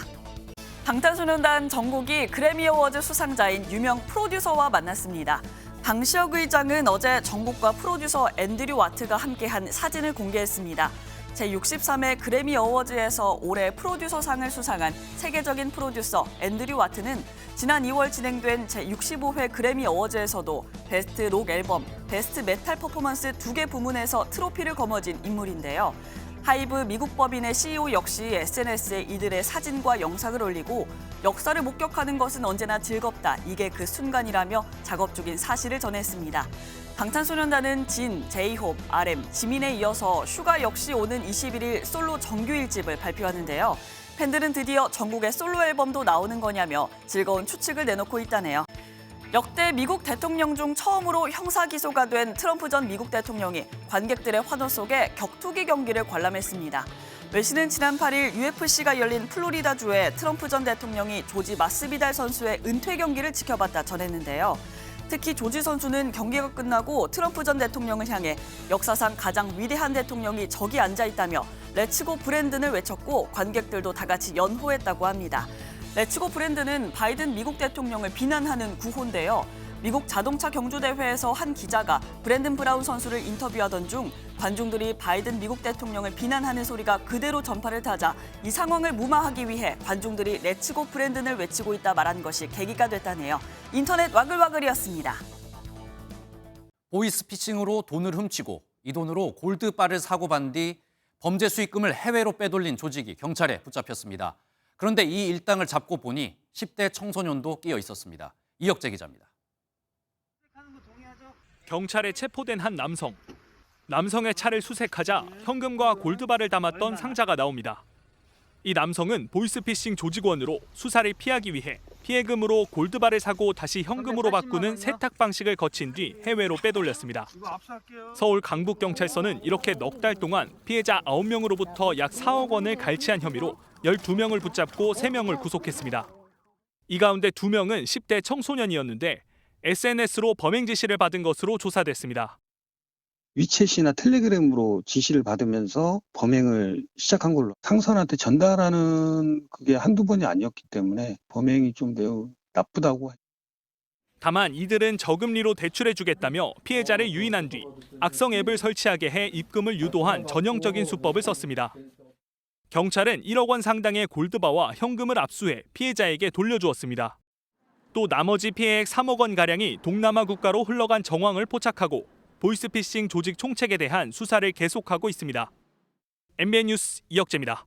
방탄소년단 정국이 그래미 어워즈 수상자인 유명 프로듀서와 만났습니다. 방시혁 의장은 어제 정국과 프로듀서 앤드류 와트가 함께한 사진을 공개했습니다. 제63회 그래미 어워즈에서 올해 프로듀서상을 수상한 세계적인 프로듀서 앤드류 와트는 지난 2월 진행된 제65회 그래미 어워즈에서도 베스트 록 앨범, 베스트 메탈 퍼포먼스 2개 부문에서 트로피를 거머쥔 인물인데요. 하이브 미국 법인의 CEO 역시 SNS에 이들의 사진과 영상을 올리고 역사를 목격하는 것은 언제나 즐겁다. 이게 그 순간이라며 작업 중인 사실을 전했습니다. 방탄소년단은 진, 제이홉, RM, 지민에 이어서 슈가 역시 오는 21일 솔로 정규 1집을 발표하는데요. 팬들은 드디어 정국의 솔로 앨범도 나오는 거냐며 즐거운 추측을 내놓고 있다네요. 역대 미국 대통령 중 처음으로 형사 기소가 된 트럼프 전 미국 대통령이 관객들의 환호 속에 격투기 경기를 관람했습니다. 외신은 지난 8일 UFC가 열린 플로리다주에 트럼프 전 대통령이 조지 마스비달 선수의 은퇴 경기를 지켜봤다 전했는데요. 특히 조지 선수는 경기가 끝나고 트럼프 전 대통령을 향해 역사상 가장 위대한 대통령이 저기 앉아있다며 렛츠고 브랜든을 외쳤고 관객들도 다 같이 연호했다고 합니다. 렛츠고 브랜든은 바이든 미국 대통령을 비난하는 구호인데요. 미국 자동차 경주대회에서 한 기자가 브랜든 브라운 선수를 인터뷰하던 중 관중들이 바이든 미국 대통령을 비난하는 소리가 그대로 전파를 타자 이 상황을 무마하기 위해 관중들이 렛츠고 브랜든을 외치고 있다 말한 것이 계기가 됐다네요. 인터넷 와글와글이었습니다. 보이스피싱으로 돈을 훔치고 이 돈으로 골드바를 사고 판 뒤 범죄 수익금을 해외로 빼돌린 조직이 경찰에 붙잡혔습니다. 그런데 이 일당을 잡고 보니 10대 청소년도 끼어 있었습니다. 이혁재 기자입니다. 경찰에 체포된 한 남성. 남성의 차를 수색하자 현금과 골드바를 담았던 상자가 나옵니다. 이 남성은 보이스피싱 조직원으로 수사를 피하기 위해 피해금으로 골드바를 사고 다시 현금으로 바꾸는 세탁 방식을 거친 뒤 해외로 빼돌렸습니다. 서울 강북경찰서는 이렇게 넉 달 동안 피해자 9명으로부터 약 4억 원을 갈취한 혐의로 12명을 붙잡고 3명을 구속했습니다. 이 가운데 2명은 10대 청소년이었는데 SNS로 범행 지시를 받은 것으로 조사됐습니다. 위챗이나 텔레그램으로 지시를 받으면서 범행을 시작한 걸로 상선한테 전달하는 그게 한두 번이 아니었기 때문에 범행이 좀 매우 나쁘다고. 다만 이들은 저금리로 대출해주겠다며 피해자를 유인한 뒤 악성 앱을 설치하게 해 입금을 유도한 전형적인 수법을 썼습니다. 경찰은 1억 원 상당의 골드바와 현금을 압수해 피해자에게 돌려주었습니다. 또 나머지 피해액 3억 원가량이 동남아 국가로 흘러간 정황을 포착하고 보이스피싱 조직 총책에 대한 수사를 계속하고 있습니다. MBN 뉴스 이혁재입니다.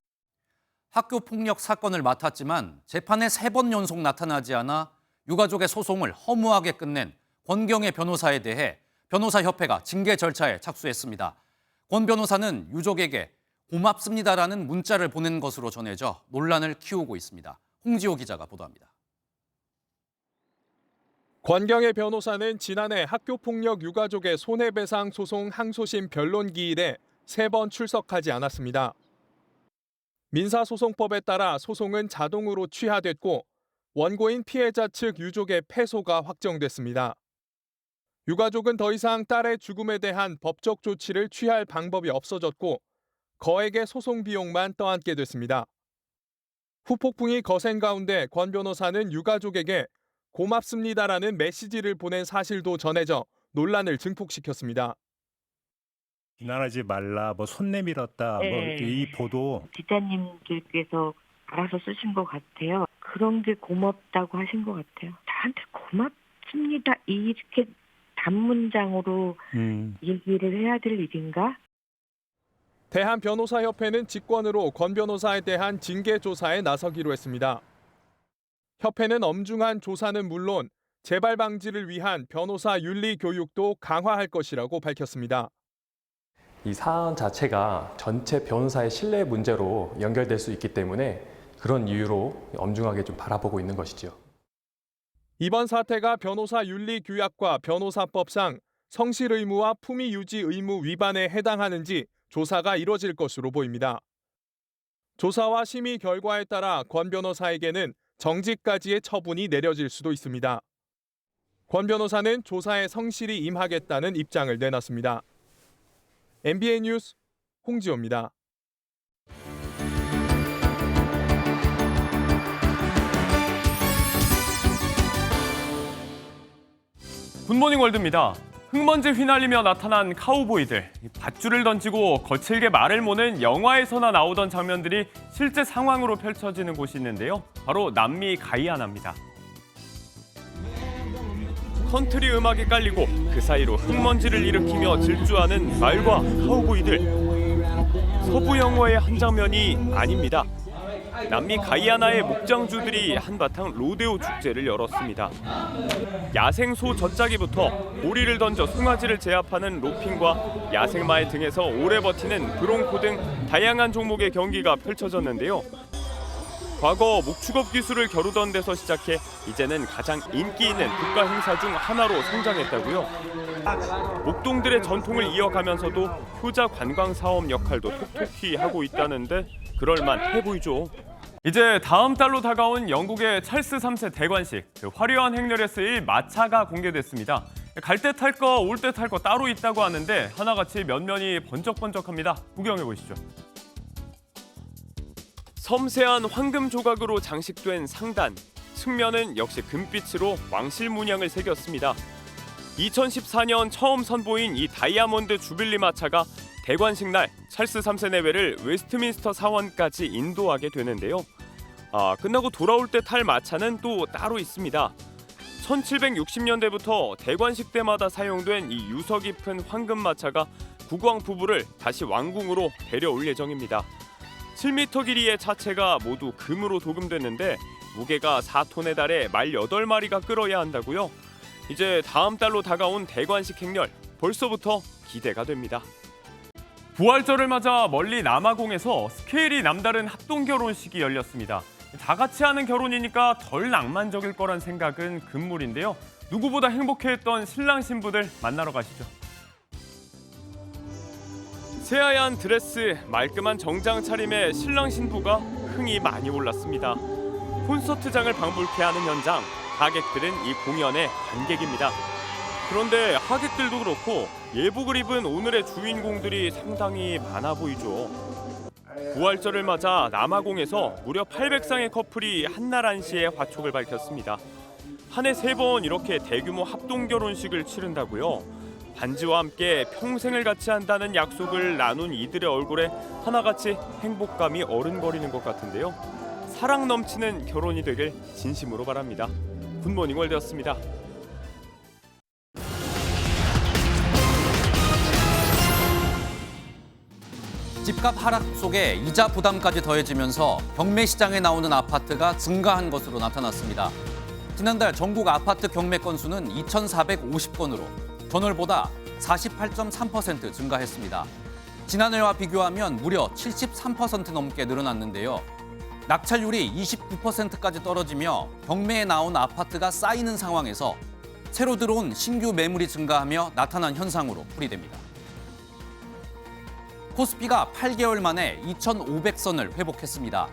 학교 폭력 사건을 맡았지만 재판에 3번 연속 나타나지 않아 유가족의 소송을 허무하게 끝낸 권경의 변호사에 대해 변호사협회가 징계 절차에 착수했습니다. 권 변호사는 유족에게 고맙습니다라는 문자를 보낸 것으로 전해져 논란을 키우고 있습니다. 홍지호 기자가 보도합니다. 권경의 변호사는 지난해 학교폭력 유가족의 손해배상 소송 항소심 변론 기일에 3번 출석하지 않았습니다. 민사소송법에 따라 소송은 자동으로 취하됐고 원고인 피해자 측 유족의 패소가 확정됐습니다. 유가족은 더 이상 딸의 죽음에 대한 법적 조치를 취할 방법이 없어졌고 거액의 소송 비용만 떠안게 됐습니다. 후폭풍이 거센 가운데 권 변호사는 유가족에게 고맙습니다라는 메시지를 보낸 사실도 전해져 논란을 증폭시켰습니다. 비난하지 말라, 손 내밀었다, 이 보도. 기자님들께서 알아서 쓰신 것 같아요. 그런 게 고맙다고 하신 것 같아요. 저한테 고맙습니다. 이렇게 단문장으로 얘기를 해야 될 일인가? 대한변호사협회는 직권으로 권 변호사에 대한 징계 조사에 나서기로 했습니다. 협회는 엄중한 조사는 물론 재발 방지를 위한 변호사 윤리 교육도 강화할 것이라고 밝혔습니다. 이 사안 자체가 전체 변호사의 신뢰 문제로 연결될 수 있기 때문에 그런 이유로 엄중하게 좀 바라보고 있는 것이죠. 이번 사태가 변호사 윤리 규약과 변호사법상 성실 의무와 품위 유지 의무 위반에 해당하는지 조사가 이뤄질 것으로 보입니다. 조사와 심의 결과에 따라 권 변호사에게는 정직까지의 처분이 내려질 수도 있습니다. 권 변호사는 조사에 성실히 임하겠다는 입장을 내놨습니다. MBN 뉴스 홍지호입니다. 굿모닝 월드입니다. 흙먼지 휘날리며 나타난 카우보이들. 밧줄을 던지고 거칠게 말을 모는 영화에서나 나오던 장면들이 실제 상황으로 펼쳐지는 곳이 있는데요. 바로 남미 가이아나입니다. 컨트리 음악이 깔리고 그 사이로 흙먼지를 일으키며 질주하는 말과 카우보이들. 서부 영화의 한 장면이 아닙니다. 남미 가이아나의 목장주들이 한바탕 로데오 축제를 열었습니다. 야생소 젖짜기부터 오리를 던져 송아지를 제압하는 로핑과 야생마의 등에서 오래 버티는 브롱코 등 다양한 종목의 경기가 펼쳐졌는데요. 과거 목축업 기술을 겨루던 데서 시작해 이제는 가장 인기 있는 국가 행사 중 하나로 성장했다고요. 목동들의 전통을 이어가면서도 효자 관광 사업 역할도 톡톡히 하고 있다는데 그럴만해 보이죠. 이제 다음 달로 다가온 영국의 찰스 3세 대관식, 그 화려한 행렬에 쓰일 마차가 공개됐습니다. 갈 때 탈 거, 올 때 탈 거 따로 있다고 하는데 하나같이 면면이 번쩍번쩍합니다. 구경해 보시죠. 섬세한 황금 조각으로 장식된 상단, 측면은 역시 금빛으로 왕실 문양을 새겼습니다. 2014년 처음 선보인 이 다이아몬드 주빌리 마차가 대관식 날 찰스 3세 내외를 웨스트민스터 사원까지 인도하게 되는데요. 끝나고 돌아올 때 탈 마차는 또 따로 있습니다. 1760년대부터 대관식 때마다 사용된 이 유서 깊은 황금 마차가 국왕 부부를 다시 왕궁으로 데려올 예정입니다. 7m 길이의 차체가 모두 금으로 도금됐는데 무게가 4톤에 달해 말 8마리가 끌어야 한다고요. 이제 다음 달로 다가온 대관식 행렬, 벌써부터 기대가 됩니다. 부활절을 맞아 멀리 남아공에서 스케일이 남다른 합동 결혼식이 열렸습니다. 다 같이 하는 결혼이니까 덜 낭만적일 거란 생각은 금물인데요. 누구보다 행복해했던 신랑 신부들 만나러 가시죠. 새하얀 드레스, 말끔한 정장 차림의 신랑 신부가 흥이 많이 올랐습니다. 콘서트장을 방불케 하는 현장, 하객들은 이 공연의 관객입니다. 그런데 하객들도 그렇고 예복을 입은 오늘의 주인공들이 상당히 많아 보이죠. 부활절을 맞아 남아공에서 무려 800쌍의 커플이 한날 한시에 화촉을 밝혔습니다. 한 해 3번 이렇게 대규모 합동 결혼식을 치른다고요. 반지와 함께 평생을 같이 한다는 약속을 나눈 이들의 얼굴에 하나같이 행복감이 어른거리는 것 같은데요. 사랑 넘치는 결혼이 되길 진심으로 바랍니다. 굿모닝 월드였습니다. 집값 하락 속에 이자 부담까지 더해지면서 경매 시장에 나오는 아파트가 증가한 것으로 나타났습니다. 지난달 전국 아파트 경매 건수는 2,450건으로 전월보다 48.3% 증가했습니다. 지난해와 비교하면 무려 73% 넘게 늘어났는데요. 낙찰률이 29%까지 떨어지며 경매에 나온 아파트가 쌓이는 상황에서 새로 들어온 신규 매물이 증가하며 나타난 현상으로 풀이됩니다. 코스피가 8개월 만에 2,500선을 회복했습니다.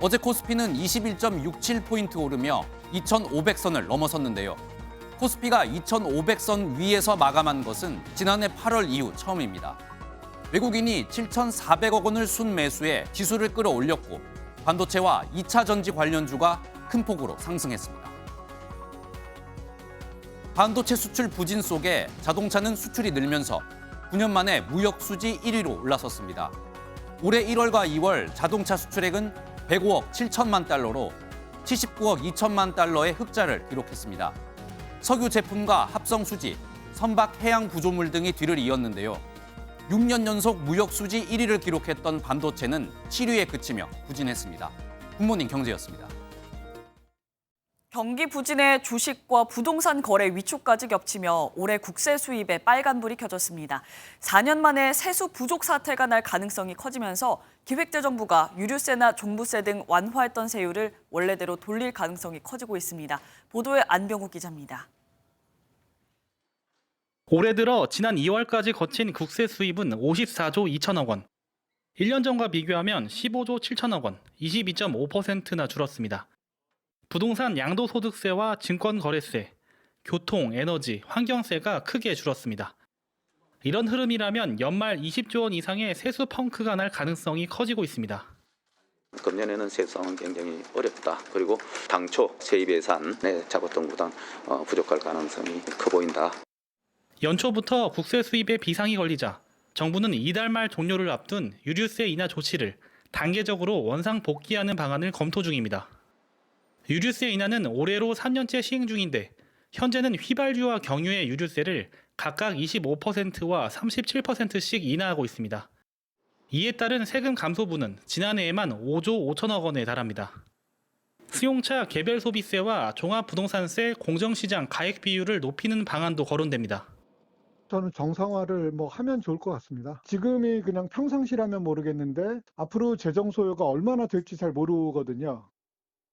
어제 코스피는 21.67포인트 오르며 2,500선을 넘어섰는데요. 코스피가 2,500선 위에서 마감한 것은 지난해 8월 이후 처음입니다. 외국인이 7,400억 원을 순매수해 지수를 끌어올렸고 반도체와 2차 전지 관련주가 큰 폭으로 상승했습니다. 반도체 수출 부진 속에 자동차는 수출이 늘면서 9년 만에 무역 수지 1위로 올라섰습니다. 올해 1월과 2월 자동차 수출액은 105억 7천만 달러로 79억 2천만 달러의 흑자를 기록했습니다. 석유 제품과 합성 수지, 선박 해양 구조물 등이 뒤를 이었는데요. 6년 연속 무역 수지 1위를 기록했던 반도체는 7위에 그치며 부진했습니다. 굿모닝 경제였습니다. 경기 부진의 주식과 부동산 거래 위축까지 겹치며 올해 국세 수입에 빨간불이 켜졌습니다. 4년 만에 세수 부족 사태가 날 가능성이 커지면서 기획재정부가 유류세나 종부세 등 완화했던 세율을 원래대로 돌릴 가능성이 커지고 있습니다. 보도에 안병욱 기자입니다. 올해 들어 지난 2월까지 거친 국세 수입은 54조 2천억 원. 1년 전과 비교하면 15조 7천억 원, 22.5%나 줄었습니다. 부동산 양도소득세와 증권거래세, 교통, 에너지, 환경세가 크게 줄었습니다. 이런 흐름이라면 연말 20조 원 이상의 세수 펑크가 날 가능성이 커지고 있습니다. 금년에는 세수하면 굉장히 어렵다. 그리고 당초 세입 예산에 잡았던 것보다 부족할 가능성이 커 보인다. 연초부터 국세 수입에 비상이 걸리자 정부는 이달 말 종료를 앞둔 유류세 인하 조치를 단계적으로 원상 복귀하는 방안을 검토 중입니다. 유류세 인하는 올해로 3년째 시행 중인데 현재는 휘발유와 경유의 유류세를 각각 25%와 37%씩 인하하고 있습니다. 이에 따른 세금 감소분은 지난해에만 5조 5천억 원에 달합니다. 수용차 개별 소비세와 종합부동산세 공정시장 가액 비율을 높이는 방안도 거론됩니다. 저는 정상화를 하면 좋을 것 같습니다. 지금이 그냥 평상시라면 모르겠는데 앞으로 재정 소요가 얼마나 될지 잘 모르거든요.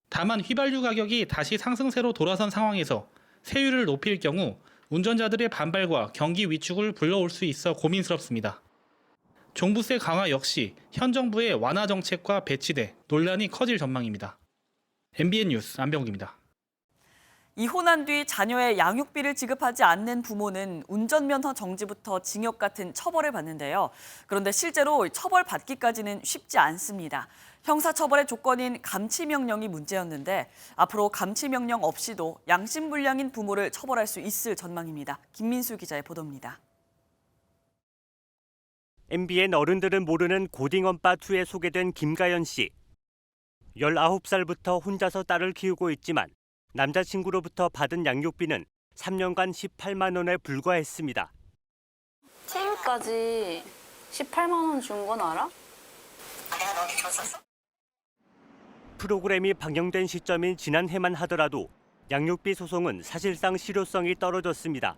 다만 휘발유 가격이 다시 상승세로 돌아선 상황에서 세율을 높일 경우 운전자들의 반발과 경기 위축을 불러올 수 있어 고민스럽습니다. 종부세 강화 역시 현 정부의 완화 정책과 배치돼 논란이 커질 전망입니다. MBN 뉴스 안병욱입니다. 이혼한 뒤 자녀의 양육비를 지급하지 않는 부모는 운전면허 정지부터 징역 같은 처벌을 받는데요. 그런데 실제로 처벌받기까지는 쉽지 않습니다. 형사처벌의 조건인 감치명령이 문제였는데 앞으로 감치명령 없이도 양심불량인 부모를 처벌할 수 있을 전망입니다. 김민수 기자의 보도입니다. MBN 어른들은 모르는 고딩엄빠2에 소개된 김가연 씨. 19살부터 혼자서 딸을 키우고 있지만 남자친구로부터 받은 양육비는 3년간 18만 원에 불과했습니다. 체육까지 18만 원 준 건 알아? 내가 너한테 줬었어? 프로그램이 방영된 시점인 지난해만 하더라도 양육비 소송은 사실상 실효성이 떨어졌습니다.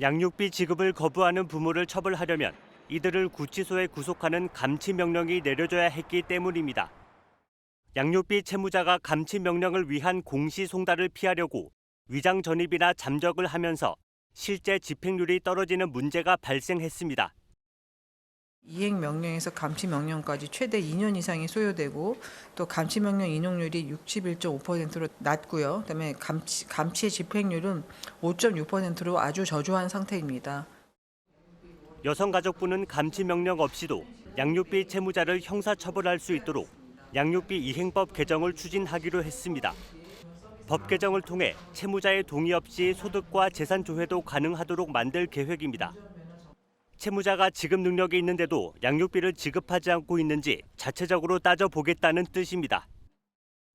양육비 지급을 거부하는 부모를 처벌하려면 이들을 구치소에 구속하는 감치 명령이 내려져야 했기 때문입니다. 양육비 채무자가 감치 명령을 위한 공시 송달을 피하려고 위장 전입이나 잠적을 하면서 실제 집행률이 떨어지는 문제가 발생했습니다. 이행명령에서 감치명령까지 최대 2년 이상이 소요되고 또 감치명령 인용률이 61.5%로 낮고요. 그다음에 감치의 집행률은 5.6%로 아주 저조한 상태입니다. 여성가족부는 감치명령 없이도 양육비 채무자를 형사처벌할 수 있도록 양육비 이행법 개정을 추진하기로 했습니다. 법 개정을 통해 채무자의 동의 없이 소득과 재산 조회도 가능하도록 만들 계획입니다. 채무자가 지급 능력이 있는데도 양육비를 지급하지 않고 있는지 자체적으로 따져보겠다는 뜻입니다.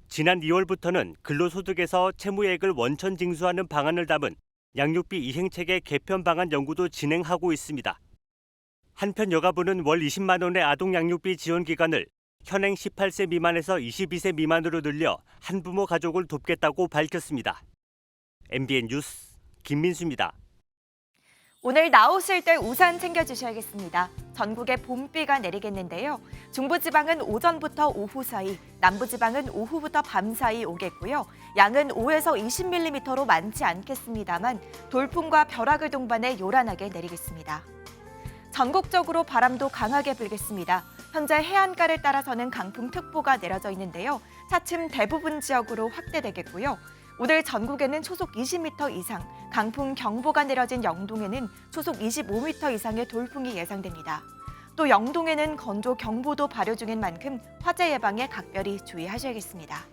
지난 2월부터는 근로소득에서 채무액을 원천 징수하는 방안을 담은 양육비 이행체계 개편 방안 연구도 진행하고 있습니다. 한편 여가부는 월 20만 원의 아동 양육비 지원 기간을 현행 18세 미만에서 22세 미만으로 늘려 한부모 가족을 돕겠다고 밝혔습니다. MBN 뉴스 김민수입니다. 오늘 나오실 때 우산 챙겨주셔야겠습니다. 전국에 봄비가 내리겠는데요. 중부지방은 오전부터 오후 사이, 남부지방은 오후부터 밤 사이 오겠고요. 양은 5에서 20mm로 많지 않겠습니다만 돌풍과 벼락을 동반해 요란하게 내리겠습니다. 전국적으로 바람도 강하게 불겠습니다. 현재 해안가를 따라서는 강풍특보가 내려져 있는데요. 차츰 대부분 지역으로 확대되겠고요. 오늘 전국에는 초속 20m 이상, 강풍 경보가 내려진 영동에는 초속 25m 이상의 돌풍이 예상됩니다. 또 영동에는 건조 경보도 발효 중인 만큼 화재 예방에 각별히 주의하셔야겠습니다.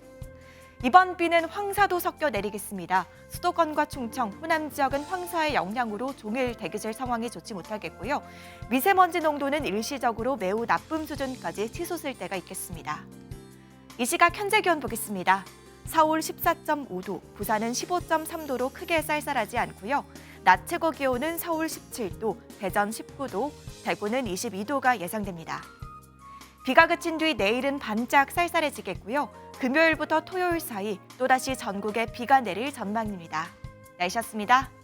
이번 비는 황사도 섞여 내리겠습니다. 수도권과 충청, 호남 지역은 황사의 영향으로 종일 대기질 상황이 좋지 못하겠고요. 미세먼지 농도는 일시적으로 매우 나쁨 수준까지 치솟을 때가 있겠습니다. 이 시각 현재 기온 보겠습니다. 서울 14.5도, 부산은 15.3도로 크게 쌀쌀하지 않고요. 낮 최고 기온은 서울 17도, 대전 19도, 대구는 22도가 예상됩니다. 비가 그친 뒤 내일은 반짝 쌀쌀해지겠고요. 금요일부터 토요일 사이 또다시 전국에 비가 내릴 전망입니다. 날씨였습니다.